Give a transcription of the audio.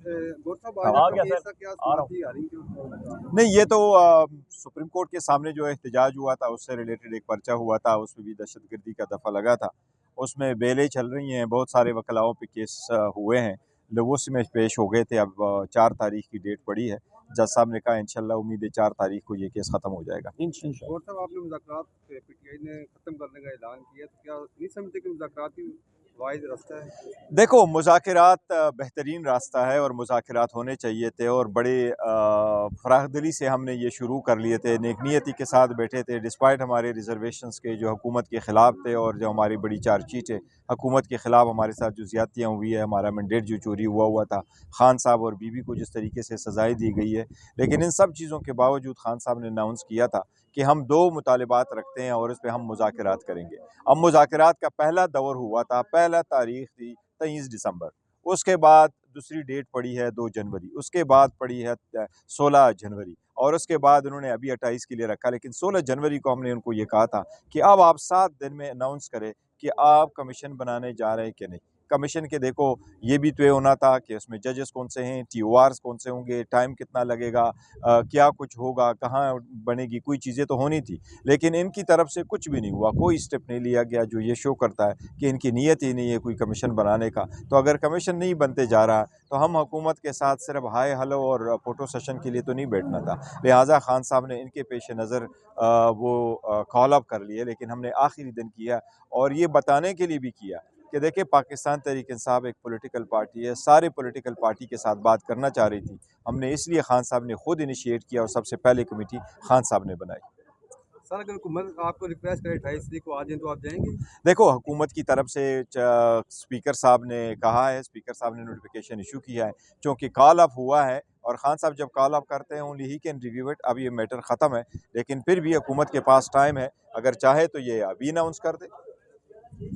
गौर साहब हाँ, आज आ आपका गया केस सर, था, क्या आ रहा हूँ। समाअती आ रही क्यों? नहीं, ये तो सुप्रीम कोर्ट के सामने जो एहतजाज हुआ था उससे रिलेटेड एक पर्चा हुआ था, उसमें भी दहशतगर्दी का दफ़ा लगा था। उसमें बेलें चल रही हैं, बहुत सारे वकलाओं पे केस हुए हैं, लोग उसमें पेश हो गए थे। अब 4 तारीख की डेट पड़ी है। जज साहब ने कहा इंशाल्लाह उम्मीद है 4 तारीख को ये केस ख़त्म हो जाएगा। इंशाल्लाह। गौर साहब आपने मुज़ाकरात पीटीआई ने ख़त्म करने का ऐलान किया, तो क्या नहीं समझते कि मुज़ाकरात ही वाहिद रास्ता है? देखो, मुज़ाकरात बेहतरीन रास्ता है और मुज़ाकरात होने चाहिए थे और बड़े फ़राख़दिली से हमने ये शुरू कर लिए थे, नेक-नियती के साथ बैठे थे डिस्पाइट हमारे रिज़र्वेशंस के जो हुकूमत के ख़िलाफ़ थे और जो हमारी बड़ी चार्जशीट है, हुकूमत के ख़िलाफ़ हमारे साथ जो ज़्यादतियाँ हुई है, हमारा मैंडेट जो चोरी हुआ था, खान साहब और बीवी को जिस तरीके से सज़ाएँ दी गई है। लेकिन इन सब चीज़ों के बावजूद खान साहब ने अनाउंस किया था कि हम 2 मुतालबात रखते हैं और इस पे हम मुज़ाकरात करेंगे। अब मुज़ाकरात का पहला दौर हुआ था, पहला तारीख़ थी 23 दिसंबर, उसके बाद दूसरी डेट पड़ी है 2 जनवरी, उसके बाद पड़ी है 16 जनवरी और उसके बाद उन्होंने अभी 28 के लिए रखा। लेकिन 16 जनवरी को हमने उनको ये कहा था कि अब आप 7 दिन में अनाउंस करें कि आप कमीशन बनाने जा रहे हैं कि नहीं। कमीशन के देखो ये भी तय होना था कि उसमें जजेस कौन से हैं, टीओआर्स कौन से होंगे, टाइम कितना लगेगा, क्या कुछ होगा, कहाँ बनेगी, कोई चीज़ें तो होनी थी। लेकिन इनकी तरफ से कुछ भी नहीं हुआ, कोई स्टेप नहीं लिया गया जो ये शो करता है कि इनकी नीयत ही नहीं है कोई कमीशन बनाने का। तो अगर कमीशन नहीं बनते जा रहा तो हम हुकूमत के साथ सिर्फ हाय हेलो और फ़ोटो सेशन के लिए तो नहीं बैठना था। लिहाजा खान साहब ने इनके पेश नज़र वो कॉल अप कर लिए, लेकिन हमने आखिरी दिन किया और ये बताने के लिए भी किया कि देखिए पाकिस्तान तहरीक इंसाफ एक पॉलिटिकल पार्टी है, सारे पॉलिटिकल पार्टी के साथ बात करना चाह रही थी। हमने इसलिए खान साहब ने खुद इनिशिएट किया और सबसे पहले कमेटी खान साहब ने बनाई। सर अगर हुकूमत आपको रिक्वेस्ट करे 28 तारीख को आ जाएँ तो आप जाएँगे? देखो, हुकूमत की तरफ से स्पीकर साहब ने कहा है, स्पीकर साहब ने नोटिफिकेशन इशू किया है, चूँकि कॉल अप हुआ है और खान साहब जब कॉल अप करते हैं only he can review it. अब ये मैटर ख़त्म है, लेकिन फिर भी हुकूमत के पास टाइम है, अगर चाहे तो ये अभी अनाउंस कर दे।